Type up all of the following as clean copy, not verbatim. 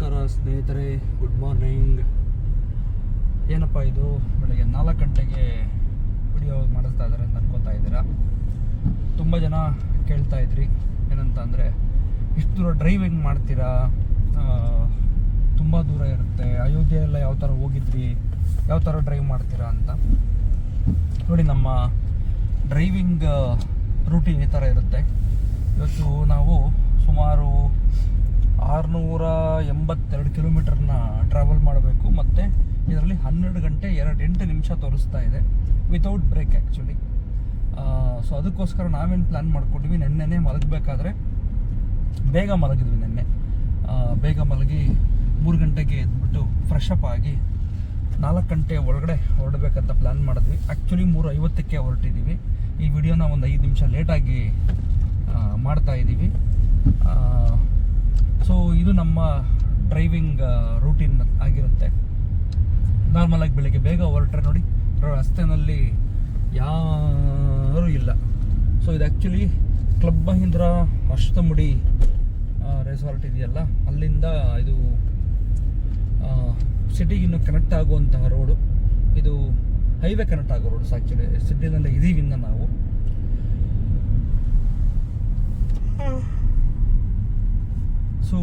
ನಮಸ್ಕಾರ ಸ್ನೇಹಿತರೆ, good morning. ಏನಪ್ಪ ಇದು ಬೆಳಗ್ಗೆ 4 ಗಂಟೆಗೆ ವಿಡಿಯೋ ಮಾಡಿಸ್ತಾ ಇದ್ದಾರೆ ಅಂತ ಅನ್ಕೋತಾ ಇದ್ದೀರಾ. ತುಂಬ ಜನ ಕೇಳ್ತಾ ಇದ್ರಿ ಏನಂತ ಅಂದರೆ, ಇಷ್ಟು ದೂರ ಡ್ರೈವಿಂಗ್ ಮಾಡ್ತೀರಾ, ತುಂಬ ದೂರ ಇರುತ್ತೆ, ಅಯೋಧ್ಯೆ ಎಲ್ಲ ಯಾವ ಥರ ಹೋಗಿದ್ರಿ, ಯಾವ ಥರ ಡ್ರೈವ್ ಮಾಡ್ತೀರಾ ಅಂತ. ನೋಡಿ, ನಮ್ಮ ಡ್ರೈವಿಂಗ್ ರೂಟೀನ್ ಈ ಥರ ಇರುತ್ತೆ. ಇವತ್ತು ನಾವು ಸುಮಾರು 682 ಕಿಲೋಮೀಟರ್ನ ಟ್ರಾವೆಲ್ ಮಾಡಬೇಕು. ಮತ್ತು ಇದರಲ್ಲಿ 12 ಗಂಟೆ 8 ನಿಮಿಷ ತೋರಿಸ್ತಾ ಇದೆ, ವಿತೌಟ್ ಬ್ರೇಕ್ ಆ್ಯಕ್ಚುಲಿ. ಸೊ ಅದಕ್ಕೋಸ್ಕರ ನಾವೇನು ಪ್ಲ್ಯಾನ್ ಮಾಡ್ಕೊಂಡಿದ್ವಿ, ನೆನ್ನೆನೇ ಮಲಗಬೇಕಾದ್ರೆ ಬೇಗ ಮಲಗಿದ್ವಿ. ನೆನ್ನೆ ಬೇಗ ಮಲಗಿ 3 ಗಂಟೆಗೆ ಎದ್ಬಿಟ್ಟು ಫ್ರೆಶ್ ಅಪ್ ಆಗಿ 4 ಗಂಟೆ ಒಳಗಡೆ ಹೊರಡಬೇಕಂತ ಪ್ಲ್ಯಾನ್ ಮಾಡಿದ್ವಿ. ಆ್ಯಕ್ಚುಲಿ 3:50ಕ್ಕೆ ಹೊರಟಿದ್ದೀವಿ. ಈ ವಿಡಿಯೋನ ಒಂದು 5 ನಿಮಿಷ ಲೇಟಾಗಿ ಮಾಡ್ತಾ ಇದ್ದೀವಿ. ಸೊ ಇದು ನಮ್ಮ ಡ್ರೈವಿಂಗ್ ರೂಟೀನ್ ಆಗಿರುತ್ತೆ. ನಾರ್ಮಲಾಗಿ ಬೆಳಿಗ್ಗೆ ಬೇಗ ಹೊರಟ್ರೆ ನೋಡಿ, ರಸ್ತೆಯಲ್ಲಿ ಯಾರೂ ಇಲ್ಲ. ಸೊ ಇದು actually club Mahindra Ashtamudi resort ಇದೆಯಲ್ಲ, ಅಲ್ಲಿಂದ ಇದು ಸಿಟಿಗೆ ಇನ್ನು ಕನೆಕ್ಟ್ ಆಗುವಂತಹ ರೋಡು. ಇದು ಹೈವೇ ಕನೆಕ್ಟ್ ಆಗೋ ರೋಡ್ಸ್. ಆ್ಯಕ್ಚುಲಿ ಸಿಟಿನಲ್ಲೇ ಇದೀವಿ ಇನ್ನು ನಾವು. ಸೊ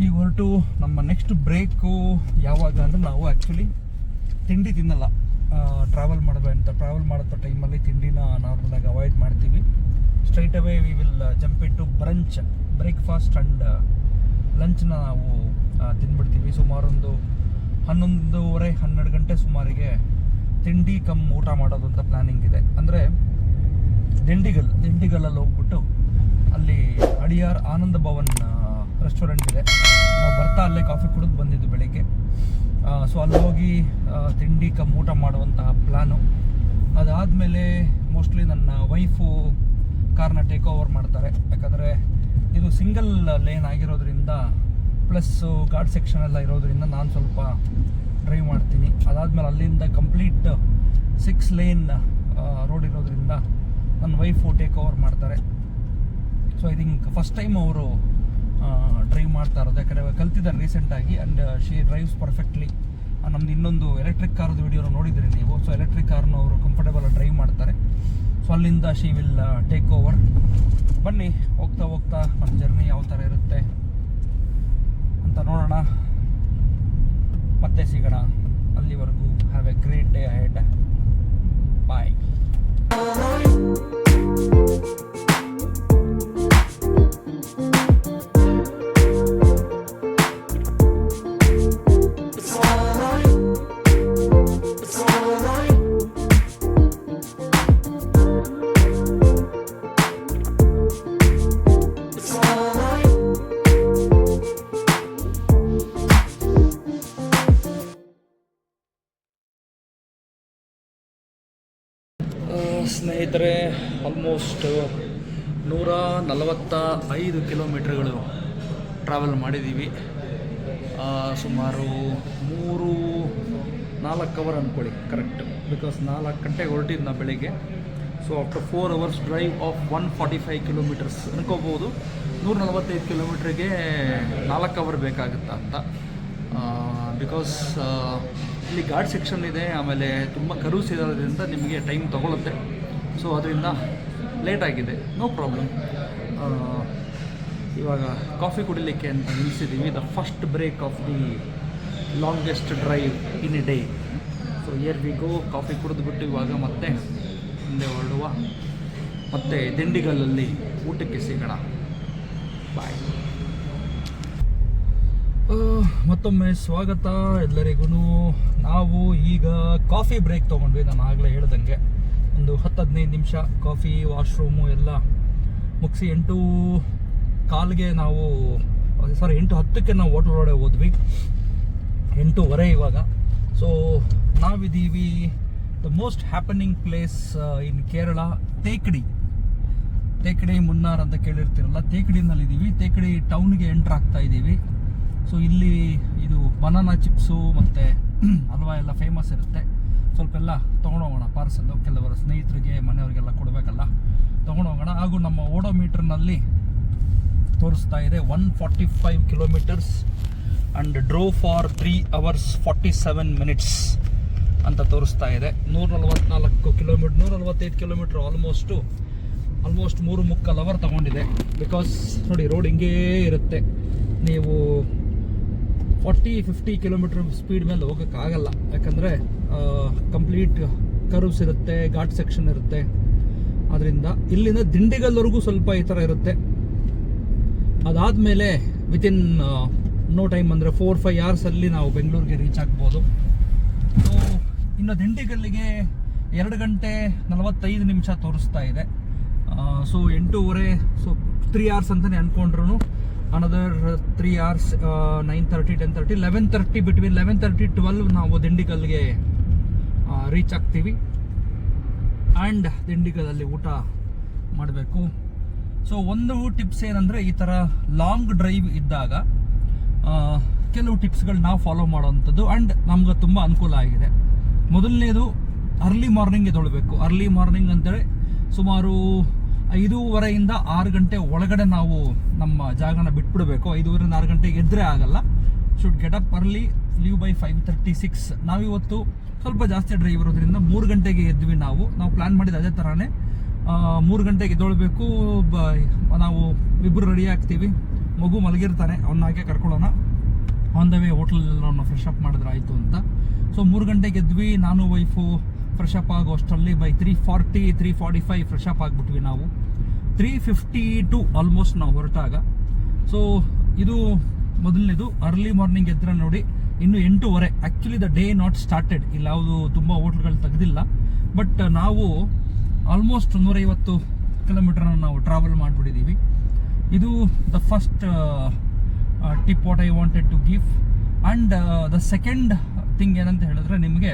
ಈಗ ಹೊರಟು ನಮ್ಮ ನೆಕ್ಸ್ಟ್ ಬ್ರೇಕು ಯಾವಾಗ ಅಂದರೆ, ನಾವು ಆ್ಯಕ್ಚುಲಿ ತಿಂಡಿ ತಿನ್ನಲ್ಲ ಟ್ರಾವೆಲ್ ಮಾಡೋ ಟೈಮಲ್ಲಿ. ತಿಂಡಿನ ನಾರ್ಮಲಾಗಿ ಅವಾಯ್ಡ್ ಮಾಡ್ತೀವಿ. Straight away we will jump into brunch, breakfast and ಲಂಚ್ನ ನಾವು ತಿಂದ್ಬಿಡ್ತೀವಿ. ಸುಮಾರು ಒಂದು 11:30-12 ಗಂಟೆ ಸುಮಾರಿಗೆ ತಿಂಡಿ ಕಮ್ ಊಟ ಮಾಡೋದು ಅಂತ ಪ್ಲ್ಯಾನಿಂಗ್ ಇದೆ. ಅಂದರೆ ದಿಂಡಿಗಲ್ಲಲ್ಲಿ ಹೋಗ್ಬಿಟ್ಟು ಅಲ್ಲಿ ಅಡಿಯಾರ್ ಆನಂದ ಭವನ್ ರೆಸ್ಟೋರೆಂಟ್ ಇದೆ. ನಾವು ಬರ್ತಾ ಅಲ್ಲೇ ಕಾಫಿ ಕುಡಿದು ಬಂದಿದ್ದು ಬೆಳಿಗ್ಗೆ. ಸೊ ಅಲ್ಲಿ ಹೋಗಿ ತಿಂಡಿ ಕಮ್ ಊಟ ಮಾಡುವಂತಹ ಪ್ಲ್ಯಾನು. ಅದಾದಮೇಲೆ ಮೋಸ್ಟ್ಲಿ ನನ್ನ ವೈಫು ಕಾರ್ನ ಟೇಕ್ ಓವರ್ ಮಾಡ್ತಾರೆ. ಯಾಕಂದರೆ ಇದು ಸಿಂಗಲ್ ಲೇನ್ ಆಗಿರೋದ್ರಿಂದ, ಪ್ಲಸ್ ಘಾಟ್ ಸೆಕ್ಷನ್ ಎಲ್ಲ ಇರೋದ್ರಿಂದ ನಾನು ಸ್ವಲ್ಪ ಡ್ರೈವ್ ಮಾಡ್ತೀನಿ. ಅದಾದಮೇಲೆ ಅಲ್ಲಿಂದ ಕಂಪ್ಲೀಟ್ 6 ಲೇನ್ ರೋಡ್ ಇರೋದ್ರಿಂದ ನನ್ನ ವೈಫು ಟೇಕ್ ಓವರ್ ಮಾಡ್ತಾರೆ. So I think first time ಅವರು ಡ್ರೈವ್ ಮಾಡ್ತಾ ಇರೋದು. ಯಾಕಂದರೆ ಕಲ್ತಿದ್ದಾರೆ ರೀಸೆಂಟಾಗಿ, ಆ್ಯಂಡ್ ಶಿ ಡ್ರೈವ್ಸ್ ಪರ್ಫೆಕ್ಟ್ಲಿ. ನಮ್ದು ಇನ್ನೊಂದು ಎಲೆಕ್ಟ್ರಿಕ್ ಕಾರ್ದು ವಿಡಿಯೋನ ನೋಡಿದ್ರಿ ನೀವು. ಸೊ ಎಲೆಕ್ಟ್ರಿಕ್ ಕಾರ್ನ ಅವರು ಕಂಫರ್ಟೇಬಲ್ ಡ್ರೈವ್ ಮಾಡ್ತಾರೆ. ಸೊ ಅಲ್ಲಿಂದ ಶಿ ವಿಲ್ ಟೇಕ್ ಓವರ್. ಬನ್ನಿ, ಹೋಗ್ತಾ ಹೋಗ್ತಾ ನಮ್ಮ ಜರ್ನಿ ಯಾವ ಥರ ಇರುತ್ತೆ ಅಂತ ನೋಡೋಣ. ಮತ್ತೆ ಸಿಗೋಣ. ಅಲ್ಲಿವರೆಗೂ have a great day ahead. Bye. ಸ್ನೇಹಿತರೆ, ಆಲ್ಮೋಸ್ಟ್ 145 ಕಿಲೋಮೀಟ್ರ್ಗಳು ಟ್ರಾವೆಲ್ ಮಾಡಿದ್ದೀವಿ. ಸುಮಾರು 3-4 ಅವರ್ ಅಂದ್ಕೊಳ್ಳಿ, ಕರೆಕ್ಟ್. ಬಿಕಾಸ್ 4 ಗಂಟೆಗೆ ಹೊರಟಿದ್ದು ನಾವು ಬೆಳಿಗ್ಗೆ. So after 4 hours drive of 145 kilometres ಅನ್ಕೋಬೋದು. 145 ಕಿಲೋಮೀಟ್ರಿಗೆ 4 ಅವರ್ ಬೇಕಾಗುತ್ತಾ ಅಂತ. ಬಿಕಾಸ್ ಇಲ್ಲಿ ಘಾಟ್ ಸೆಕ್ಷನ್ ಇದೆ, ಆಮೇಲೆ ತುಂಬ ಕರ್ವ್ಸ್ ಇರೋದ್ರಿಂದ ನಿಮಗೆ ಟೈಮ್ ತೊಗೊಳುತ್ತೆ. ಸೊ ಅದರಿಂದ ಲೇಟ್ ಆಗಿದೆ, ನೋ ಪ್ರಾಬ್ಲಮ್. ಇವಾಗ ಕಾಫಿ ಕುಡಿಲಿಕ್ಕೆ ಅಂತ ನಿಲ್ಲಿಸಿದ್ದೀವಿ. The first break of the longest drive in a day. So here we go. Coffee ಕುಡಿದ್ಬಿಟ್ಟು ಇವಾಗ ಮತ್ತೆ ಮುಂದೆ ಹೊರಡುವ. ಮತ್ತೆ ದಿಂಡಿಗಲ್ಲಲ್ಲಿ ಊಟಕ್ಕೆ ಸಿಗೋಣ. ಬಾಯ್. ಮತ್ತೊಮ್ಮೆ ಸ್ವಾಗತ ಎಲ್ಲರಿಗೂ. ನಾವು ಈಗ ಕಾಫಿ ಬ್ರೇಕ್ ತೊಗೊಂಡ್ವಿ. ನಾನು ಆಗಲೇ ಹೇಳ್ದಂಗೆ ಒಂದು 10-15 ನಿಮಿಷ ಕಾಫಿ, ವಾಶ್ರೂಮು ಎಲ್ಲ ಮುಗಿಸಿ 8:15ಗೆ ನಾವು 8:10ಕ್ಕೆ ನಾವು ಹೋಟೆಲ್ ಒಳಗಡೆ ಹೋದ್ವಿ. 8:15 ಇವಾಗ. ಸೊ ನಾವಿದ್ದೀವಿ the most happening place in Kerala, Thekkady Munnar ಅಂತ ಕೇಳಿರ್ತೀರಲ್ಲ, ತೇಕಡಿನಲ್ಲಿದ್ದೀವಿ. ತೇಕಡಿ ಟೌನ್ಗೆ ಎಂಟ್ರ್ ಆಗ್ತಾ ಇದ್ದೀವಿ. ಸೊ ಇಲ್ಲಿ ಇದು ಬನಾನಾ ಚಿಪ್ಸು ಮತ್ತು ಹಲ್ವಾ ಎಲ್ಲ ಫೇಮಸ್ ಇರುತ್ತೆ. ಸ್ವಲ್ಪ ಎಲ್ಲ ತೊಗೊಂಡೋಗೋಣ ಪಾರ್ಸಲ್ಲು. ಕೆಲವರು ಸ್ನೇಹಿತರಿಗೆ, ಮನೆಯವರಿಗೆಲ್ಲ ಕೊಡಬೇಕಲ್ಲ, ತೊಗೊಂಡೋಗೋಣ. ಹಾಗೂ ನಮ್ಮ ಓಡೋಮೀಟ್ರ್ನಲ್ಲಿ ತೋರಿಸ್ತಾ ಇದೆ 145 kilometres and drove for 3 hours 47 minutes ಅಂತ ತೋರಿಸ್ತಾ ಇದೆ. 144 ಕಿಲೋಮೀಟರ್ 145 ಕಿಲೋಮೀಟ್ರ್ ಆಲ್ಮೋಸ್ಟ್ 3.25 hour ತಗೊಂಡಿದೆ. ಬಿಕಾಸ್ ನೋಡಿ ರೋಡ್ ಹಿಂಗೇ ಇರುತ್ತೆ, ನೀವು 40-50 ಕಿಲೋಮೀಟ್ರ್ ಸ್ಪೀಡ್ ಮೇಲೆ ಹೋಗೋಕ್ಕಾಗಲ್ಲ. ಯಾಕಂದರೆ ಕಂಪ್ಲೀಟ್ ಕರ್ವ್ಸ್ ಇರುತ್ತೆ, ಘಾಟ್ ಸೆಕ್ಷನ್ ಇರುತ್ತೆ. ಅದರಿಂದ ಇಲ್ಲಿಂದ ದಿಂಡಿಗಲ್ವರೆಗೂ ಸ್ವಲ್ಪ ಈ ಥರ ಇರುತ್ತೆ. ಅದಾದಮೇಲೆ ವಿತಿನ್ ನೋ ಟೈಮ್ ಅಂದರೆ 4-5 hours ನಾವು ಬೆಂಗಳೂರಿಗೆ ರೀಚ್ ಆಗ್ಬೋದು. ಸೊ ಇನ್ನು ದಿಂಡಿಗಲ್ಲಿಗೆ 2 ಗಂಟೆ 45 ನಿಮಿಷ ತೋರಿಸ್ತಾ ಇದೆ. ಸೊ 8:30, ಸೊ 3 hours ಅಂತಲೇ ಅಂದ್ಕೊಂಡ್ರು. ಅನದರ್ 3 hours 9:30, 10:30, 11:30, ಬಿಟ್ವೀನ್ 11:30-12 ನಾವು ದಿಂಡಿಗಲ್ಗೆ ರೀಚ್ ಆಗ್ತೀವಿ. ಆ್ಯಂಡ್ ದಿಂಡಿಗಲಲ್ಲಿ ಊಟ ಮಾಡಬೇಕು. ಸೊ ಒಂದು ಟಿಪ್ಸ್ ಏನಂದರೆ, ಈ ಥರ ಲಾಂಗ್ ಡ್ರೈವ್ ಇದ್ದಾಗ ಕೆಲವು ಟಿಪ್ಸ್ಗಳು ನಾವು ಫಾಲೋ ಮಾಡೋವಂಥದ್ದು ಆ್ಯಂಡ್ ನಮ್ಗೆ ತುಂಬ ಅನುಕೂಲ ಆಗಿದೆ. ಮೊದಲನೇದು, ಅರ್ಲಿ ಮಾರ್ನಿಂಗ್ ಎದ್ದೇಳಬೇಕು. ಅರ್ಲಿ ಮಾರ್ನಿಂಗ್ ಅಂತೇಳಿ ಸುಮಾರು 5:30 6 ಗಂಟೆ ಒಳಗಡೆ ನಾವು ನಮ್ಮ ಜಾಗನ ಬಿಟ್ಬಿಡಬೇಕು. 5:30 6 ಗಂಟೆಗೆ ಎದ್ದರೆ ಆಗಲ್ಲ. Should get up early, leave by 5:36. ನಾವಿವತ್ತು ಸ್ವಲ್ಪ ಜಾಸ್ತಿ ಡ್ರೈವ್ ಇರೋದ್ರಿಂದ 3 ಗಂಟೆಗೆ ಎದ್ವಿ. ನಾವು ಪ್ಲ್ಯಾನ್ ಮಾಡಿದ ಅದೇ ಥರನೇ 3 ಗಂಟೆಗೆ ಎದ್ದೇಳಬೇಕು. ನಾವು ಇಬ್ಬರು ರೆಡಿ ಆಗ್ತೀವಿ. ಮಗು ಮಲಗಿರ್ತಾನೆ, ಅವನ್ನಾಗೆ ಕರ್ಕೊಳ್ಳೋಣ. ಆನ್ ದ ವೇ ಹೋಟ್ಲಲ್ಲಿ ಅವನ್ನ ಫ್ರೆಶ್ ಅಪ್ ಮಾಡಿದ್ರೆ ಆಯಿತು ಅಂತ. ಸೊ 3 ಗಂಟೆಗೆ ಎದ್ವಿ. ನಾನು ವೈಫು ಫ್ರೆಶ್ ಅಪ್ ಆಗೋ ಅಷ್ಟರಲ್ಲಿ ಬೈ 3:40 3:45 ಫ್ರೆಶ್ ಅಪ್ ಆಗಿಬಿಟ್ವಿ. ನಾವು 3:52 ಆಲ್ಮೋಸ್ಟ್ ನಾವು ಹೊರಟಾಗ. ಸೊ ಇದು ಮೊದಲನೇದು. ಅರ್ಲಿ ಮಾರ್ನಿಂಗ್ ಎದ್ರೆ ನೋಡಿ ಇನ್ನು 8:30. Actually the day not started. ಇಲ್ಲಿ ಯಾವುದು ತುಂಬ ಹೋಟ್ಲ್ಗಳು ತೆಗೆದಿಲ್ಲ. ಬಟ್ ನಾವು ಆಲ್ಮೋಸ್ಟ್ 150 ಕಿಲೋಮೀಟರ್ನ ನಾವು ಟ್ರಾವೆಲ್ ಮಾಡಿಬಿಟ್ಟಿದ್ದೀವಿ. ಇದು the first tip what I wanted to give. And the second thing ಏನಂತ ಹೇಳಿದ್ರೆ, ನಿಮಗೆ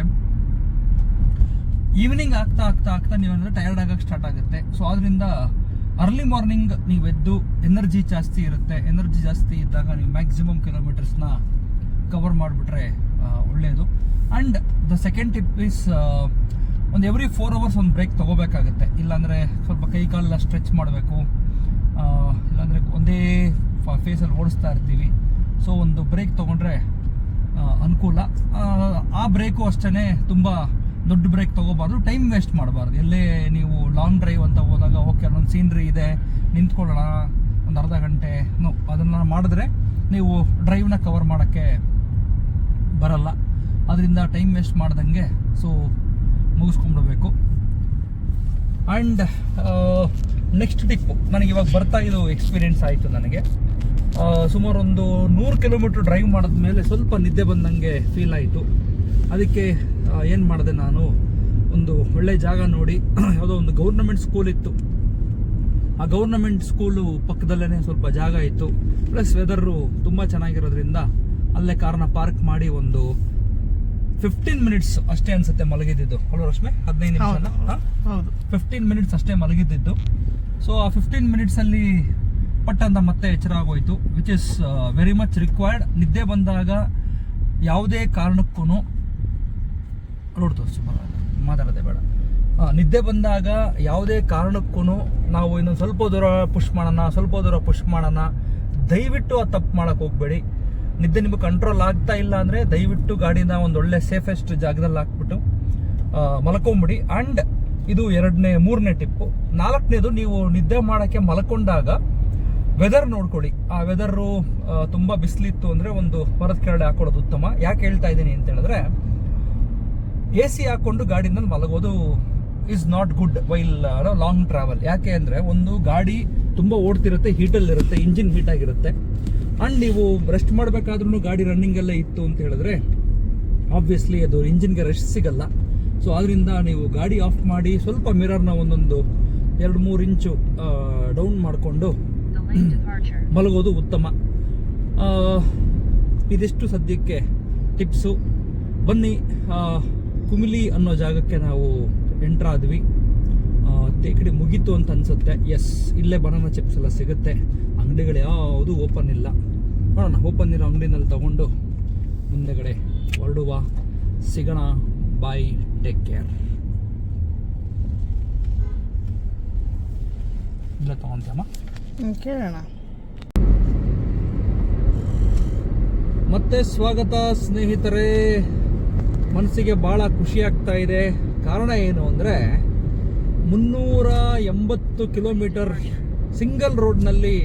ಈವ್ನಿಂಗ್ ಆಗ್ತಾ ನೀವೇನಂದ್ರೆ ಟಯರ್ಡ್ ಆಗಕ್ಕೆ ಸ್ಟಾರ್ಟ್ ಆಗುತ್ತೆ. ಸೊ ಅದರಿಂದ ಅರ್ಲಿ ಮಾರ್ನಿಂಗ್ ನೀವು ಎದ್ದು ಎನರ್ಜಿ ಜಾಸ್ತಿ ಇರುತ್ತೆ. ಎನರ್ಜಿ ಜಾಸ್ತಿ ಇದ್ದಾಗ ನೀವು ಮ್ಯಾಕ್ಸಿಮಮ್ ಕಿಲೋಮೀಟರ್ಸ್ನ ಕವರ್ ಮಾಡಿಬಿಟ್ರೆ ಒಳ್ಳೆಯದು. And the second tip is, ಒಂದು ಎವ್ರಿ 4 hours ಒಂದು ಬ್ರೇಕ್ ತೊಗೋಬೇಕಾಗುತ್ತೆ. ಇಲ್ಲಾಂದರೆ ಸ್ವಲ್ಪ ಕೈ ಕಾಲೆಲ್ಲ ಸ್ಟ್ರೆಚ್ ಮಾಡಬೇಕು. ಇಲ್ಲಾಂದರೆ ಒಂದೇ ಫೇಸಲ್ಲಿ ಓಡಿಸ್ತಾ ಇರ್ತೀವಿ. ಸೊ ಒಂದು ಬ್ರೇಕ್ ತೊಗೊಂಡ್ರೆ ಅನುಕೂಲ. ಆ ಬ್ರೇಕು ಅಷ್ಟೇ ತುಂಬ ದೊಡ್ಡ ಬ್ರೇಕ್ ತೊಗೋಬಾರ್ದು, ಟೈಮ್ ವೇಸ್ಟ್ ಮಾಡಬಾರ್ದು. ಎಲ್ಲೇ ನೀವು ಲಾಂಗ್ ಡ್ರೈವ್ ಅಂತ ಹೋದಾಗ ಓಕೆ ಅಲ್ಲೊಂದು ಸೀನ್ರಿ ಇದೆ, ನಿಂತ್ಕೊಳ್ಳೋಣ ಒಂದು ಅರ್ಧ ಗಂಟೆ, ಅದನ್ನು ಮಾಡಿದ್ರೆ ನೀವು ಡ್ರೈವ್ನ ಕವರ್ ಮಾಡೋಕ್ಕೆ ಬರಲ್ಲ. ಅದರಿಂದ ಟೈಮ್ ವೇಸ್ಟ್ ಮಾಡ್ದಂಗೆ ಸೊ ಮುಗಿಸ್ಕೊಂಡ್ಬಿಡ್ಬೇಕು. ಆ್ಯಂಡ್ ನೆಕ್ಸ್ಟ್ ಟಿಪ್ಪು, ನನಗೆ ಇವಾಗ ಬರ್ತಾ ಇದು ಎಕ್ಸ್ಪೀರಿಯೆನ್ಸ್ ಆಯಿತು. ನನಗೆ ಸುಮಾರು ಒಂದು 100 ಕಿಲೋಮೀಟ್ರ್ ಡ್ರೈವ್ ಮಾಡಿದ್ಮೇಲೆ ಸ್ವಲ್ಪ ನಿದ್ದೆ ಬಂದಂಗೆ ಫೀಲ್ ಆಯಿತು. ಅದಕ್ಕೆ ಏನು ಮಾಡಿದೆ, ನಾನು ಒಂದು ಒಳ್ಳೆ ಜಾಗ ನೋಡಿ, ಯಾವುದೋ ಒಂದು ಗೌರ್ನಮೆಂಟ್ ಸ್ಕೂಲ್ ಇತ್ತು. ಆ ಗೌರ್ನಮೆಂಟ್ ಸ್ಕೂಲು ಪಕ್ಕದಲ್ಲೇ ಸ್ವಲ್ಪ ಜಾಗ ಇತ್ತು. ಪ್ಲಸ್ ವೆದರು ತುಂಬ ಚೆನ್ನಾಗಿರೋದ್ರಿಂದ ಅಲ್ಲೇ ಕಾರ್ನ ಪಾರ್ಕ್ ಮಾಡಿ ಒಂದು 15 minutes ಅಷ್ಟೇ ಅನ್ಸುತ್ತೆ ಮಲಗಿದ್ದು. ಹಲೋ ರಶ್ಮೆ, 15 ನಿಮಿಷನ 15 minutes ಅಷ್ಟೇ ಮಲಗಿದ್ದು. ಸೊ ಆ 15 minutesಲ್ಲಿ ಪಟ್ ಅಂತ ಮತ್ತೆ ಎಚ್ಚರ ಆಗೋಯ್ತು, which is very much required. ನಿದ್ದೆ ಬಂದಾಗ ಯಾವುದೇ ಕಾರಣಕ್ಕೂ ರೋಡ್ ತೋರಿಸು, ಮಾತಾಡೋದೇ ಬೇಡ. ನಿದ್ದೆ ಬಂದಾಗ ಯಾವುದೇ ಕಾರಣಕ್ಕೂ ನಾವು ಇನ್ನೊಂದು ಸ್ವಲ್ಪ ದೂರ ಪುಷ್ ಮಾಡೋಣ, ದಯವಿಟ್ಟು ಆ ತಪ್ಪು ಮಾಡೋಕ್ಕೆ ಹೋಗಬೇಡಿ. ನಿದ್ದೆ ನಿಮಗೆ ಕಂಟ್ರೋಲ್ ಆಗ್ತಾ ಇಲ್ಲ ಅಂದರೆ ದಯವಿಟ್ಟು ಗಾಡಿನ ಒಂದು ಒಳ್ಳೆ ಸೇಫೆಸ್ಟ್ ಜಾಗದಲ್ಲಿ ಹಾಕ್ಬಿಟ್ಟು ಮಲ್ಕೊಂಬಿಡಿ. ಆ್ಯಂಡ್ ಇದು 3ನೇ ಟಿಪ್ಪು. 4ನೇದು, ನೀವು ನಿದ್ದೆ ಮಾಡೋಕ್ಕೆ ಮಲ್ಕೊಂಡಾಗ ವೆದರ್ ನೋಡ್ಕೊಳ್ಳಿ. ಆ ವೆದರು ತುಂಬ ಬಿಸಿಲಿತ್ತು ಅಂದರೆ ಒಂದು ಮರದ ಕೆಳಗಡೆ ಹಾಕೊಳ್ಳೋದು ಉತ್ತಮ. ಯಾಕೆ ಹೇಳ್ತಾ ಇದ್ದೀನಿ ಅಂತ ಹೇಳಿದ್ರೆ, AC ಹಾಕ್ಕೊಂಡು ಗಾಡಿನಲ್ಲಿ ಮಲಗೋದು is not good while long travel. ಯಾಕೆ ಅಂದರೆ, ಒಂದು ಗಾಡಿ ತುಂಬ ಓಡ್ತಿರುತ್ತೆ, ಹೀಟಲ್ಲಿರುತ್ತೆ, ಇಂಜಿನ್ ಹೀಟ್ ಆಗಿರುತ್ತೆ. ಆ್ಯಂಡ್ ನೀವು ರೆಸ್ಟ್ ಮಾಡಬೇಕಾದ್ರೂ ಗಾಡಿ ರನ್ನಿಂಗಲ್ಲೇ ಇತ್ತು ಅಂತ ಹೇಳಿದ್ರೆ ಆಬ್ವಿಯಸ್ಲಿ ಅದು ಇಂಜಿನ್ಗೆ ರೆಸ್ಟ್ ಸಿಗಲ್ಲ. ಸೊ ಅದರಿಂದ ನೀವು ಗಾಡಿ ಆಫ್ ಮಾಡಿ ಸ್ವಲ್ಪ ಮಿರರ್ನ ಒಂದೊಂದು 2-3 ಇಂಚು ಡೌನ್ ಮಾಡಿಕೊಂಡು ಮಲಗೋದು ಉತ್ತಮ. ಇದಿಷ್ಟು ಸದ್ಯಕ್ಕೆ ಟಿಪ್ಸು. ಬನ್ನಿ, ಕುಮಿಲಿ ಅನ್ನೋ ಜಾಗಕ್ಕೆ ನಾವು ಎಂಟ್ರ್ ಆದ್ವಿ. ತೇಕಡಿ ಮುಗೀತು ಅಂತ ಅನ್ಸುತ್ತೆ. ಎಸ್, ಇಲ್ಲೇ ಬನಾನಾ ಚಿಪ್ಸ್ ಎಲ್ಲ ಸಿಗುತ್ತೆ. ಅಂಗಡಿಗಳು ಯಾವುದು ಓಪನ್ ಇಲ್ಲ. ನೋಡೋಣ, ಓಪನ್ ಇರೋ ಅಂಗಡಿನಲ್ಲಿ ತಗೊಂಡು ಮುಂದೆಗಡೆ ಹೊರಡುವ. ಸಿಗೋಣ. ಬಾಯ್, ಟೇಕ್ ಕೇರ್. ಇಲ್ಲ ತಗೊಂತೀಯಮ್ಮ, ಕೇಳೋಣ. ಮತ್ತೆ ಸ್ವಾಗತ ಸ್ನೇಹಿತರೆ. ಮನಸ್ಸಿಗೆ ಭಾಳ ಖುಷಿ ಆಗ್ತಾ ಇದೆ. ಕಾರಣ ಏನು ಅಂದರೆ 380 ಕಿಲೋಮೀಟರ್ ಸಿಂಗಲ್ ರೋಡ್ನಲ್ಲಿ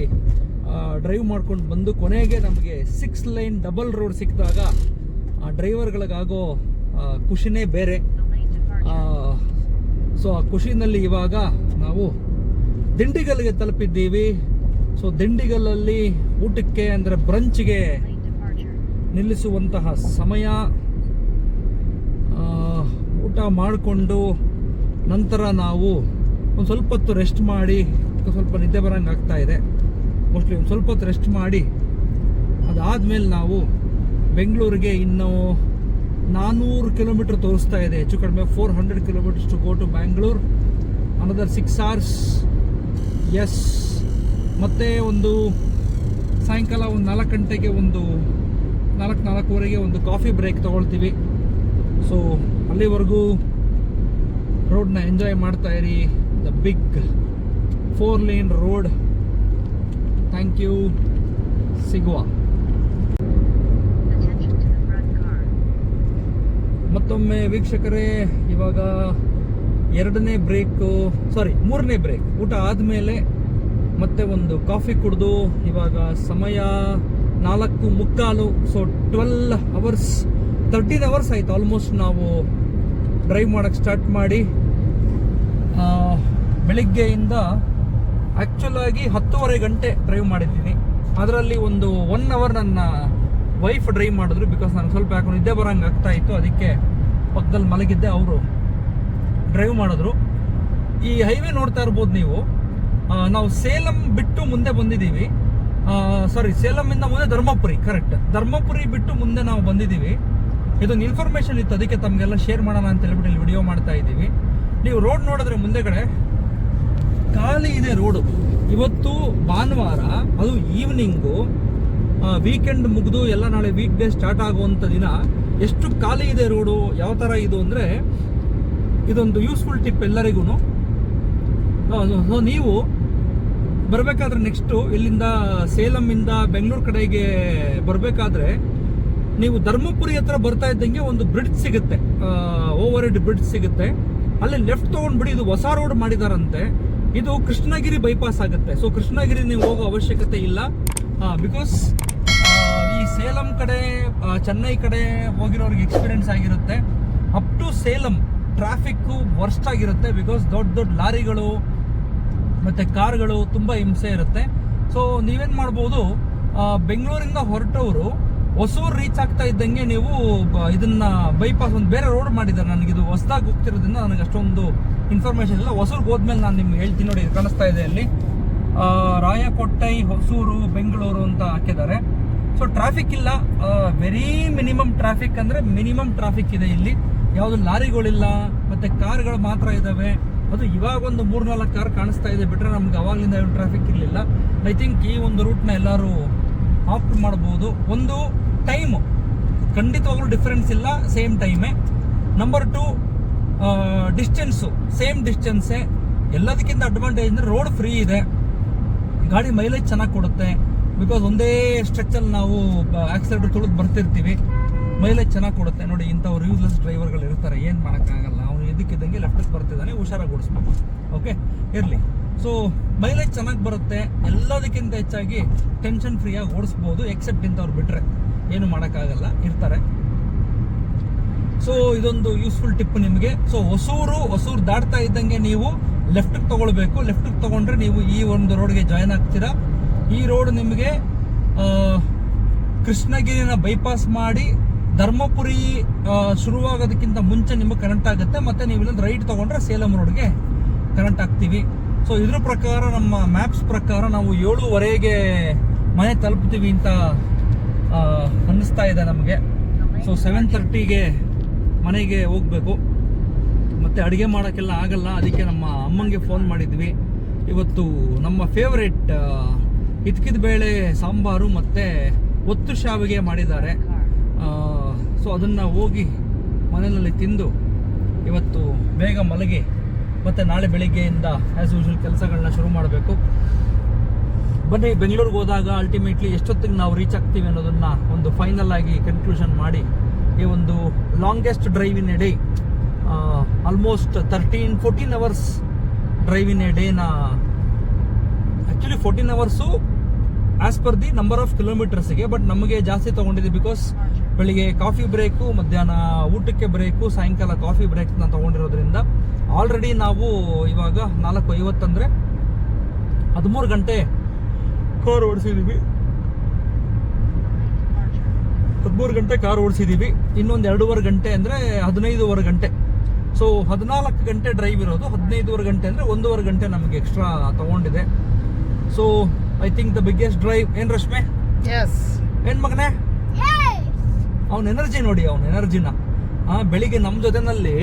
ಡ್ರೈವ್ ಮಾಡ್ಕೊಂಡು ಬಂದು ಕೊನೆಗೆ ನಮಗೆ 6 ಲೈನ್ ಡಬಲ್ ರೋಡ್ ಸಿಕ್ಕಿದಾಗ ಡ್ರೈವರ್ಗಳಿಗಾಗೋ ಖುಷಿನೇ ಬೇರೆ. ಸೊ ಆ ಖುಷಿನಲ್ಲಿ ಇವಾಗ ನಾವು ದಿಂಡಿಗಲ್ಗೆ ತಲುಪಿದ್ದೀವಿ. ಸೊ ದಿಂಡಿಗಲ್ಲಲ್ಲಿ ಊಟಕ್ಕೆ ಅಂದರೆ ಬ್ರಂಚ್ಗೆ ನಿಲ್ಲಿಸುವಂತಹ ಸಮಯ. ಊಟ ಮಾಡಿಕೊಂಡು ನಂತರ ನಾವು ಒಂದು ಸ್ವಲ್ಪ ಹೊತ್ತು ರೆಸ್ಟ್ ಮಾಡಿ, ಸ್ವಲ್ಪ ನಿದ್ದೆ ಬರೋಂಗೆ ಆಗ್ತಾ ಇದೆ. ಮೋಸ್ಟ್ಲಿ ಒಂದು ಸ್ವಲ್ಪ ಹೊತ್ತು ರೆಸ್ಟ್ ಮಾಡಿ ಅದಾದಮೇಲೆ ನಾವು ಬೆಂಗಳೂರಿಗೆ ಇನ್ನೂ 400 ಕಿಲೋಮೀಟರ್ ತೋರಿಸ್ತಾ ಇದೆ, ಹೆಚ್ಚು ಕಡಿಮೆ 400 kilometres to go to Bangalore. Another 6 hours. Yes. ಮತ್ತೆ ಒಂದು ಸಾಯಂಕಾಲ ಒಂದು 4 ಗಂಟೆಗೆ ಒಂದು 4:45 ಒಂದು ಕಾಫಿ ಬ್ರೇಕ್ ತಗೊಳ್ತೀವಿ. ಸೊ ಅಲ್ಲಿವರೆಗೂ ರೋಡ್ನ ಎಂಜಾಯ್ ಮಾಡ್ತಾ ಇರಿ. The big 4 lane road. Thank you. ಸಿಗುವ. ಮತ್ತೊಮ್ಮೆ ವೀಕ್ಷಕರೇ, ಇವಾಗ 2ನೇ ಬ್ರೇಕು, ಸಾರಿ 3ನೇ ಬ್ರೇಕ್. ಊಟ ಆದಮೇಲೆ ಮತ್ತೆ ಒಂದು ಕಾಫಿ ಕುಡಿದು ಇವಾಗ ಸಮಯ 4:45. ಸೊ 12 hours 13 hours ಆಯಿತು ಆಲ್ಮೋಸ್ಟ್ ನಾವು ಡ್ರೈವ್ ಮಾಡೋಕ್ಕೆ ಸ್ಟಾರ್ಟ್ ಮಾಡಿ. ಬೆಳಿಗ್ಗೆಯಿಂದ ಆ್ಯಕ್ಚುಲಾಗಿ 10:30 ಗಂಟೆ ಡ್ರೈವ್ ಮಾಡಿದ್ದೀನಿ. ಅದರಲ್ಲಿ ಒಂದು 1 hour ನನ್ನ ವೈಫ್ ಡ್ರೈವ್ ಮಾಡಿದ್ರು. ಬಿಕಾಸ್ ನನಗೆ ಸ್ವಲ್ಪ ಯಾಕೆ ನಿದ್ದೆ ಬರೋಂಗೆ ಆಗ್ತಾ ಇತ್ತು, ಅದಕ್ಕೆ ಪಕ್ಕದಲ್ಲಿ ಮಲಗಿದ್ದೆ. ಅವರು ಡ್ರೈವ್ ಮಾಡಿದ್ರು. ಈ ಹೈವೇ ನೋಡ್ತಾ ಇರ್ಬೋದು ನೀವು. ನಾವು ಸೇಲಂ ಬಿಟ್ಟು ಮುಂದೆ ಬಂದಿದ್ದೀವಿ. ಸಾರಿ, ಸೇಲಂನಿಂದ ಮುಂದೆ ಧರ್ಮಪುರಿ. ಕರೆಕ್ಟ್, ಧರ್ಮಪುರಿ ಬಿಟ್ಟು ಮುಂದೆ ನಾವು ಬಂದಿದ್ದೀವಿ. ಇದೊಂದು ಇನ್ಫಾರ್ಮೇಷನ್ ಇತ್ತು, ಅದಕ್ಕೆ ತಮಗೆಲ್ಲ ಶೇರ್ ಮಾಡೋಣ ಅಂತ ಹೇಳ್ಬಿಟ್ಟು ಇಲ್ಲಿ ವಿಡಿಯೋ ಮಾಡ್ತಾ ಇದ್ದೀವಿ. ನೀವು ರೋಡ್ ನೋಡಿದ್ರೆ ಮುಂದೆಗಡೆ ಖಾಲಿ ಇದೆ ರೋಡು. ಇವತ್ತು ಭಾನುವಾರ, ಅದು ಈವ್ನಿಂಗು, ವೀಕೆಂಡ್ ಮುಗಿದು ಎಲ್ಲ ನಾಳೆ ವೀಕ್ ಡೇ ಸ್ಟಾರ್ಟ್ ಆಗುವಂಥ ದಿನ. ಎಷ್ಟು ಖಾಲಿ ಇದೆ ರೋಡು, ಯಾವ ಥರ ಇದು ಅಂದರೆ ಇದೊಂದು ಯೂಸ್ಫುಲ್ ಟಿಪ್ ಎಲ್ಲರಿಗೂ. ಸೊ ನೀವು ಬರಬೇಕಾದ್ರೆ ನೆಕ್ಸ್ಟು ಇಲ್ಲಿಂದ ಸೇಲಂನಿಂದ ಬೆಂಗಳೂರು ಕಡೆಗೆ ಬರಬೇಕಾದ್ರೆ ನೀವು ಧರ್ಮಪುರಿ ಹತ್ರ ಬರ್ತಾ ಇದ್ದಂಗೆ ಒಂದು ಬ್ರಿಡ್ಜ್ ಸಿಗುತ್ತೆ, ಓವರ್ ಹೆಡ್ ಬ್ರಿಡ್ಜ್ ಸಿಗುತ್ತೆ. ಅಲ್ಲಿ ಲೆಫ್ಟ್ ತೊಗೊಂಡ್ಬಿಡಿ. ಇದು ಹೊಸ ರೋಡ್ ಮಾಡಿದಾರಂತೆ. ಇದು ಕೃಷ್ಣಗಿರಿ ಬೈಪಾಸ್ ಆಗುತ್ತೆ. ಸೊ ಕೃಷ್ಣಗಿರಿ ನೀವು ಹೋಗೋ ಅವಶ್ಯಕತೆ ಇಲ್ಲ. ಬಿಕಾಸ್ ಈ ಸೇಲಂ ಕಡೆ, ಚೆನ್ನೈ ಕಡೆ ಹೋಗಿರೋರಿಗೆ ಎಕ್ಸ್ಪೀರಿಯನ್ಸ್ ಆಗಿರುತ್ತೆ. Up to Salem traffic worst ಆಗಿರುತ್ತೆ. ಬಿಕಾಸ್ ದೊಡ್ಡ ದೊಡ್ಡ ಲಾರಿಗಳು ಮತ್ತು ಕಾರ್ಗಳು ತುಂಬ ಹಿಂಸೆ ಇರುತ್ತೆ. ಸೊ ನೀವೇನು ಮಾಡ್ಬೋದು, ಬೆಂಗಳೂರಿಂದ ಹೊರಟವರು ಹೊಸೂರು ರೀಚ್ ಆಗ್ತಾ ಇದ್ದಂಗೆ ನೀವು ಇದನ್ನ ಬೈಪಾಸ್ ಒಂದು ಬೇರೆ ರೋಡ್ ಮಾಡಿದ್ದಾರೆ. ನನಗಿದು ಹೊಸದಾಗಿ ಹೋಗ್ತಿರೋದ್ರಿಂದ ನನಗೆ ಅಷ್ಟೊಂದು ಇನ್ಫಾರ್ಮೇಷನ್ ಇಲ್ಲ. ಹೊಸೂರಿಗೆ ಹೋದ್ಮೇಲೆ ನಾನು ನಿಮ್ಗೆ ಹೇಳ್ತೀನಿ. ನೋಡಿ, ಕಾಣಿಸ್ತಾ ಇದೆ ಅಲ್ಲಿ ರಾಯಕೊಟ್ಟೈ, ಹೊಸೂರು, ಬೆಂಗಳೂರು ಅಂತ ಹಾಕಿದ್ದಾರೆ. ಸೊ ಟ್ರಾಫಿಕ್ ಇಲ್ಲ, ವೆರಿ ಮಿನಿಮಮ್ ಟ್ರಾಫಿಕ್, ಅಂದರೆ ಮಿನಿಮಮ್ ಟ್ರಾಫಿಕ್ ಇದೆ ಇಲ್ಲಿ. ಯಾವುದು ಲಾರಿಗಳಿಲ್ಲ, ಮತ್ತು ಕಾರ್ಗಳು ಮಾತ್ರ ಇದ್ದಾವೆ. ಅದು ಇವಾಗ ಒಂದು 3-4 ಕಾರ್ ಕಾಣಿಸ್ತಾ ಇದೆ, ಬಿಟ್ಟರೆ ನಮ್ಗೆ ಅವಾಗಲಿಂದ ಏನು ಟ್ರಾಫಿಕ್ ಇರಲಿಲ್ಲ. ಐ ಥಿಂಕ್ ಈ ಒಂದು ರೂಟ್ನ ಎಲ್ಲರೂ ಆಪ್ಟ್ ಮಾಡ್ಬೋದು. ಒಂದು ಟೈಮು ಖಂಡಿತವಾಗ್ಲೂ ಡಿಫ್ರೆನ್ಸ್ ಇಲ್ಲ, ಸೇಮ್ ಟೈಮೇ. ನಂಬರ್ 2, ಡಿಸ್ಟೆನ್ಸು ಸೇಮ್ ಡಿಸ್ಟೆನ್ಸೇ. ಎಲ್ಲದಕ್ಕಿಂತ ಅಡ್ವಾಂಟೇಜ್ ಅಂದರೆ ರೋಡ್ ಫ್ರೀ ಇದೆ, ಗಾಡಿ ಮೈಲೇಜ್ ಚೆನ್ನಾಗಿ ಕೊಡುತ್ತೆ. ಬಿಕಾಸ್ ಒಂದೇ ಸ್ಟ್ರೆಚ್ಚಲ್ಲಿ ನಾವು ಆಕ್ಸಿಲೇಟರ್ ತುಳಿದು ಬರ್ತಿರ್ತೀವಿ, ಮೈಲೇಜ್ ಚೆನ್ನಾಗಿ ಕೊಡುತ್ತೆ. ನೋಡಿ, ಇಂಥವ್ರು ಯೂಸ್ಲೆಸ್ ಡ್ರೈವರ್ಗಳು ಇರ್ತಾರೆ, ಏನು ಮಾಡೋಕ್ಕಾಗಲ್ಲ. ಅವನು ಇದಕ್ಕಿದ್ದಂಗೆ ಲೆಫ್ಟಿಗೆ ಬರ್ತಿದ್ದಾನೆ, ಹುಷಾರಾಗಿ ಓಡಿಸ್ಬೇಕು. ಓಕೆ, ಇರಲಿ. ಸೊ ಮೈಲೇಜ್ ಚೆನ್ನಾಗಿ ಬರುತ್ತೆ. ಎಲ್ಲದಕ್ಕಿಂತ ಹೆಚ್ಚಾಗಿ ಟೆನ್ಷನ್ ಫ್ರೀಯಾಗಿ ಓಡಿಸ್ಬೋದು. ಎಕ್ಸೆಪ್ಟ್ ಇಂಥವ್ರು ಬಿಟ್ಟರೆ ಏನು ಮಾಡೋಕ್ಕಾಗಲ್ಲ, ಇರ್ತಾರೆ. ಸೊ ಇದೊಂದು ಯೂಸ್ಫುಲ್ ಟಿಪ್ ನಿಮಗೆ. ಸೊ ಹೊಸೂರು ದಾಟ್ತಾ ಇದ್ದಂಗೆ ನೀವು ಲೆಫ್ಟಿಗೆ ತೊಗೊಳ್ಬೇಕು. ಲೆಫ್ಟಿಗೆ ತೊಗೊಂಡ್ರೆ ನೀವು ಈ ಒಂದು ರೋಡ್ಗೆ ಜಾಯ್ನ್ ಆಗ್ತೀರಾ. ಈ ರೋಡ್ ನಿಮಗೆ ಕೃಷ್ಣಗಿರಿನ ಬೈಪಾಸ್ ಮಾಡಿ ಧರ್ಮಪುರಿ ಶುರುವಾಗೋದಕ್ಕಿಂತ ಮುಂಚೆ ನಿಮಗೆ ಕನೆಕ್ಟ್ ಆಗುತ್ತೆ. ಮತ್ತು ನೀವು ಇಲ್ಲೊಂದು ರೈಟ್ ತೊಗೊಂಡ್ರೆ ಸೇಲಂ ರೋಡ್ಗೆ ಕನೆಕ್ಟ್ ಆಗ್ತೀವಿ. ಸೊ ಇದ್ರ ಪ್ರಕಾರ, ನಮ್ಮ ಮ್ಯಾಪ್ಸ್ ಪ್ರಕಾರ ನಾವು 7:15ಗೆ ಮನೆ ತಲುಪ್ತೀವಿ ಅಂತ ಅನ್ನಿಸ್ತಾ ಇದೆ ನಮಗೆ. ಸೊ 7:30ಗೆ ಮನೆಗೆ ಹೋಗಬೇಕು. ಮತ್ತು ಅಡುಗೆ ಮಾಡೋಕ್ಕೆಲ್ಲ ಆಗಲ್ಲ, ಅದಕ್ಕೆ ನಮ್ಮ ಅಮ್ಮಂಗೆ ಫೋನ್ ಮಾಡಿದ್ವಿ. ಇವತ್ತು ನಮ್ಮ ಫೇವ್ರೇಟ್ ಹಿತ್ಕಿದ ಬೇಳೆ ಸಾಂಬಾರು ಮತ್ತು ಒತ್ತು ಶಾವಿಗೆ ಮಾಡಿದ್ದಾರೆ. ಸೊ ಅದನ್ನು ಹೋಗಿ ಮನೆಯಲ್ಲಿ ತಿಂದು ಇವತ್ತು ಬೇಗ ಮಲಗಿ ಮತ್ತು ನಾಳೆ ಬೆಳಿಗ್ಗೆಯಿಂದ ಆ್ಯಸ್ ಯೂಶುವಲ್ ಕೆಲಸಗಳನ್ನ ಶುರು ಮಾಡಬೇಕು. ಬನ್ನಿ, ಬೆಂಗಳೂರಿಗೆ ಹೋದಾಗ ಅಲ್ಟಿಮೇಟ್ಲಿ ಎಷ್ಟೊತ್ತಿಗೆ ನಾವು ರೀಚ್ ಆಗ್ತೀವಿ ಅನ್ನೋದನ್ನ ಒಂದು ಫೈನಲ್ ಆಗಿ ಕನ್ಕ್ಲೂಷನ್ ಮಾಡಿ ಈ ಒಂದು longest drive in a day, almost 14 hours drive in a ಡೇನ, actually 14 hours as per the number of ಕಿಲೋಮೀಟರ್ಸ್ಗೆ, ಬಟ್ ನಮಗೆ ಜಾಸ್ತಿ ತೊಗೊಂಡಿದೆ ಬಿಕಾಸ್ ಬೆಳಿಗ್ಗೆ ಕಾಫಿ ಬ್ರೇಕು, ಮಧ್ಯಾಹ್ನ ಊಟಕ್ಕೆ ಬ್ರೇಕು, ಸಾಯಂಕಾಲ ಕಾಫಿ ಬ್ರೇಕ್ನ ತೊಗೊಂಡಿರೋದ್ರಿಂದ ಆಲ್ರೆಡಿ ನಾವು ಇವಾಗ 4:50 ಅಂದರೆ 13 ಗಂಟೆ ಕಾರ್ ಓಡಿಸಿದ್ದೀವಿ. 13 ಗಂಟೆ ಕಾರ್ ಓಡಿಸಿದ್ದೀವಿ. ಇನ್ನೊಂದು 2.5 ಗಂಟೆ ಅಂದರೆ 15.5 ಗಂಟೆ. ಸೊ 14 ಗಂಟೆ ಡ್ರೈವ್ ಇರೋದು, 15.5 ಗಂಟೆ ಅಂದರೆ 1.5 ಗಂಟೆ ನಮಗೆ ಎಕ್ಸ್ಟ್ರಾ ತೊಗೊಂಡಿದೆ. So I think the biggest drive. ಏನು ರಶ್ಮೆ? ಏನು ಮಗನೇ, ಅವನ ಎನರ್ಜಿ ನೋಡಿ, ಅವನ ಎನರ್ಜಿನ. ಬೆಳಿಗ್ಗೆ ನಮ್ಮ ಜೊತೆನಲ್ಲಿ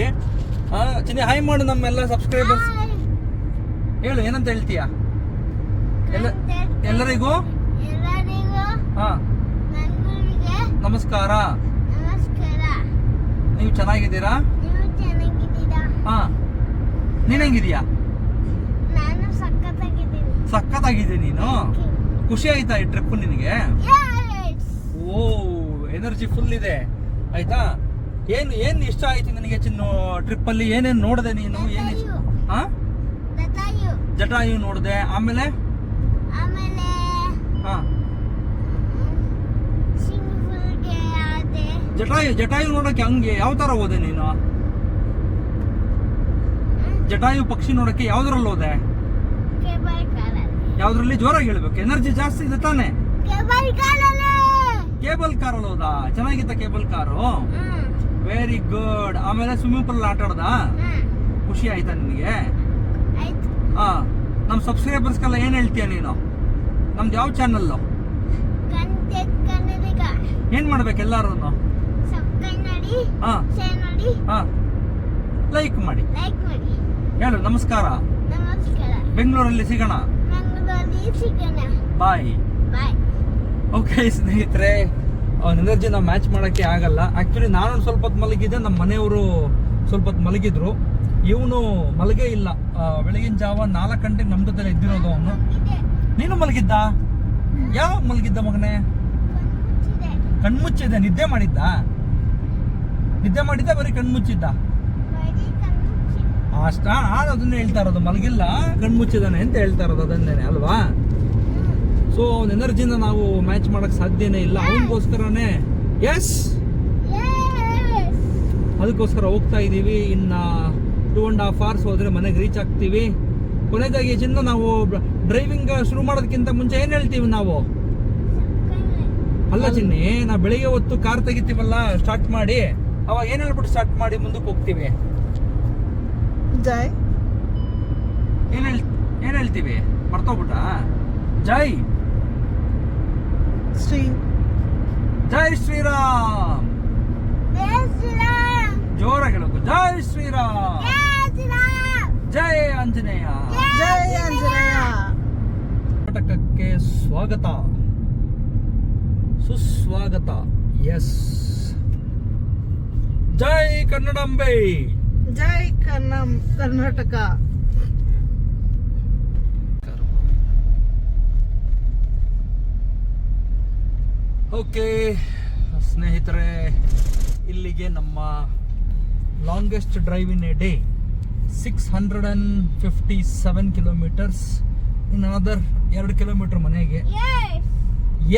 ಚಿನ್ನಿ ಹಾಯ್ ಮಾಡು ನಮ್ಮೆಲ್ಲ ಸಬ್ಸ್ಕ್ರೈಬರ್ಸ್. ಹೇಳು, ಏನಂತ ಹೇಳ್ತೀಯಾ? ಎಲ್ಲರಿಗೂ ನಮಸ್ಕಾರ. ನೀವು ಚೆನ್ನಾಗಿದ್ದೀರಾ? ನೀನ್ ಹೆಂಗಿದೀಯಾ? ಸಖತ್ತಾಗಿದೆ. ನೀನು ಖುಷಿ ಆಯ್ತಾ ಈ ಟ್ರಿಪ್ ನಿನಗೆ? ಓ, ಎನರ್ಜಿ ಫುಲ್ ಇದೆ ಆಯ್ತಾ. ಏನ್ ಇಷ್ಟ ಆಯ್ತು ನನಗೆ ಚಿನ್ನು ಟ್ರಿಪ್ ಅಲ್ಲಿ? ಏನೇನ್ ನೋಡಿದೆ ನೀನು? ಜಟಾಯು ನೋಡಿದೆ. ಆಮೇಲೆ ಜಟಾಯು ನೋಡಕ್ಕೆ ಹಂಗೆ ಯಾವ ತರ ಹೋದೆ ನೀನು? ಜಟಾಯು ಪಕ್ಷಿ ನೋಡಕ್ಕೆ ಯಾವ್ದ್ರಲ್ಲಿ ಹೋದೆ? ಯಾವ್ದ್ರಲ್ಲಿ? ಜೋರಾಗಿ ಹೇಳ್ಬೇಕು, ಎನರ್ಜಿ ಜಾಸ್ತಿ ಇದೆ ತಾನೆ. ಕೇಬಲ್ ಕಾರಲ್ಲಿ ಹೋದ? ಚೆನ್ನಾಗಿತ್ತ ಕೇಬಲ್ ಕಾರು? Very good. ಆಮೇಲೆ ಸ್ವಿಮ್ಮಿಂಗ್ ಪೂಲ್ ಆಟ ಆಡ್ದ? ಖುಷಿ ಆಯ್ತಾ ನಿನಗೆ? ನಮ್ ಸಬ್ಸ್ಕ್ರೈಬರ್ಸ್ಗೆಲ್ಲ ಏನ್ ಹೇಳ್ತೀಯ ನೀನು? ನಮ್ದು ಯಾವ ಚಾನಲ್? ಏನ್ ಮಾಡ್ಬೇಕು ಎಲ್ಲಾರು? ಲೈಕ್ ಮಾಡಿ ಹೇಳು. ನಮಸ್ಕಾರ. ಬೆಂಗಳೂರಲ್ಲಿ ಸಿಗೋಣ. ಬಾಯ್. ಓಕೆ ಸ್ನೇಹಿತರೆ, ಅವನ ಎನರ್ಜಿ ನಾವು ಮ್ಯಾಚ್ ಮಾಡೋಕ್ಕೆ ಆಗಲ್ಲ. ಆ್ಯಕ್ಚುಲಿ ನಾನು ಸ್ವಲ್ಪ ಹೊತ್ತು ಮಲಗಿದ್ದೆ, ನಮ್ಮ ಮನೆಯವರು ಸ್ವಲ್ಪ ಹೊತ್ತು ಮಲಗಿದ್ರು. ಇವನು ಮಲಗೇ ಇಲ್ಲ. ಬೆಳಗಿನ ಜಾವ 4 ಗಂಟೆಗೆ ನಮ್ಮ ಜೊತೆ ಎದ್ದಿರೋದು ಅವನು. ನೀನು ಮಲಗಿದ್ದ? ಯಾವಾಗ ಮಲಗಿದ್ದ ಮಗನೇ? ಕಣ್ಮುಚ್ಚಿದ್ದ? ನಿದ್ದೆ ಮಾಡಿದ್ದ? ಬರೀ ಕಣ್ಮುಚ್ಚಿದ್ದ ಅಷ್ಟ? ಅದನ್ನೇ ಹೇಳ್ತಾ ಇರೋದು, ಮಲಗಿಲ್ಲ ಕಣ್ಮುಚ್ಚಿದ್ದಾನೆ ಅಂತ ಹೇಳ್ತಾ ಇರೋದು, ಅದನ್ನೇನೆ ಅಲ್ವಾ? ಸೊ ಅವನ ಎನರ್ಜಿನ ನಾವು ಮ್ಯಾಚ್ ಮಾಡಕ್ ಸಾಧ್ಯನೇ ಇಲ್ಲ. ಅವನಿಗೋಸ್ಕರನೇ ಅದಕ್ಕೋಸ್ಕರ ಹೋಗ್ತಾ ಇದೀವಿ. ಇನ್ನ 2.5 hours ಹೋದ್ರೆ ಮನೆಗೆ ರೀಚ್ ಆಗ್ತೀವಿ. ಕೊನೆಯದಾಗಿ ಚಿನ್ನ, ನಾವು ಡ್ರೈವಿಂಗ್ ಶುರು ಮಾಡೋದಕ್ಕಿಂತ ಮುಂಚೆ ಏನ್ ಹೇಳ್ತೀವಿ ನಾವು? ಅಲ್ಲ ಚಿನ್ನಿ, ನಾವು ಬೆಳಿಗ್ಗೆ ಹೊತ್ತು ಕಾರ್ ತೆಗಿತೀವಲ್ಲ ಸ್ಟಾರ್ಟ್ ಮಾಡಿ, ಅವಾಗ ಏನ್ ಹೇಳ್ಬಿಟ್ಟು ಸ್ಟಾರ್ಟ್ ಮಾಡಿ ಮುಂದಕ್ಕೆ ಹೋಗ್ತೀವಿ? ಜೈ ಏನ್ ಹೇಳ್ತೀವಿ? ಮರ್ತೋಗ್ಬಿಟ್ಟ? ಜೈ ಶ್ರೀರಾಮ್. ಜೋರಾಗಿ ಹೇಳಬೇಕು, ಜೈ ಶ್ರೀರಾಮ್. ಜೈ ಆಂಜನೇಯ. ಕರ್ನಾಟಕಕ್ಕೆ ಸ್ವಾಗತ, ಸುಸ್ವಾಗತ. ಎಸ್, ಜೈ ಕನ್ನಡಾಂಬೆ. ಜೈ ಕರ್ನಾಟಕ. ಓಕೆ ಸ್ನೇಹಿತರೆ, ಇಲ್ಲಿಗೆ ನಮ್ಮ longest drive in a day 657 kilometres. In another 2 kilometre ಮನೆಗೆ.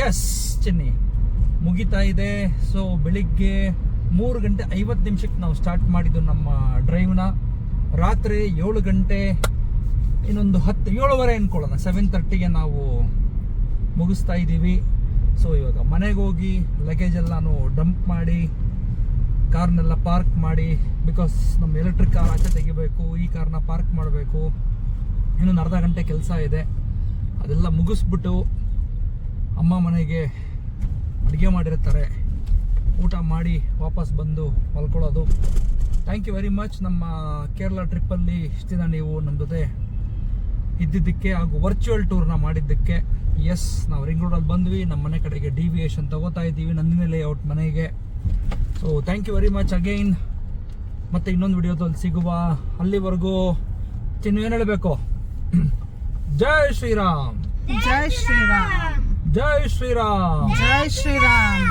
ಎಸ್ ಚಿನ್ನಿ, ಮುಗಿತಾ ಇದೆ. ಸೊ ಬೆಳಿಗ್ಗೆ 3:50 ನಾವು ಸ್ಟಾರ್ಟ್ ಮಾಡಿದ್ದು ನಮ್ಮ ಡ್ರೈವ್ನ. ರಾತ್ರಿ 7 ಗಂಟೆ, ಇನ್ನೊಂದು 7:30 ಅನ್ಕೊಳ್ಳೋಣ, 7:30ಗೆ ನಾವು ಮುಗಿಸ್ತಾ ಇದ್ದೀವಿ. ಸೊ ಇವಾಗ ಮನೆಗೆ ಹೋಗಿ ಲಗೇಜ್ ಎಲ್ಲಾನು ಡಂಪ್ ಮಾಡಿ, ಕಾರ್ನೆಲ್ಲ ಪಾರ್ಕ್ ಮಾಡಿ, ಬಿಕಾಸ್ ನಮ್ಮ ಎಲೆಕ್ಟ್ರಿಕ್ ಕಾರ್ ಆಚೆ ತೆಗಿಬೇಕು, ಈ ಕಾರ್ನ ಪಾರ್ಕ್ ಮಾಡಬೇಕು. ಇನ್ನೊಂದು ಅರ್ಧ ಗಂಟೆ ಕೆಲಸ ಇದೆ. ಅದೆಲ್ಲ ಮುಗಿಸ್ಬಿಟ್ಟು ಅಮ್ಮ ಮನೆಗೆ ಅಡುಗೆ ಮಾಡಿರ್ತಾರೆ, ಊಟ ಮಾಡಿ ವಾಪಸ್ ಬಂದು ಮಲ್ಕೊಳ್ಳೋದು. ಥ್ಯಾಂಕ್ ಯು ವೆರಿ ಮಚ್ ನಮ್ಮ ಕೇರಳ ಟ್ರಿಪ್ಪಲ್ಲಿ ಇಷ್ಟು ದಿನ ನೀವು ನಮ್ಮ ಜೊತೆ ಇದ್ದಿದ್ದಕ್ಕೆ ಹಾಗೂ ವರ್ಚುವಲ್ ಟೂರ್ನ ಮಾಡಿದ್ದಕ್ಕೆ. ಎಸ್, ನಾವು ರಿಂಗ್ ರೋಡಲ್ಲಿ ಬಂದ್ವಿ, ನಮ್ಮ ಮನೆ ಕಡೆಗೆ ಡಿವಿಯೇಷನ್ ತಗೋತಾ ಇದ್ದೀವಿ, ನಂದಿನಿ ಲೇಔಟ್ ಮನೆಗೆ. So thank you very much again. ಮತ್ತೆ ಇನ್ನೊಂದು ವಿಡಿಯೋದಲ್ಲಿ ಸಿಗುವ. ಅಲ್ಲಿವರೆಗೂ ಚಿನ್ನು ಏನು ಹೇಳಬೇಕು? ಜೈ ಶ್ರೀರಾಮ್. ಜೈ ಶ್ರೀರಾಮ್ ಜೈ ಶ್ರೀರಾಮ್. ಜೈ ಶ್ರೀರಾಮ್.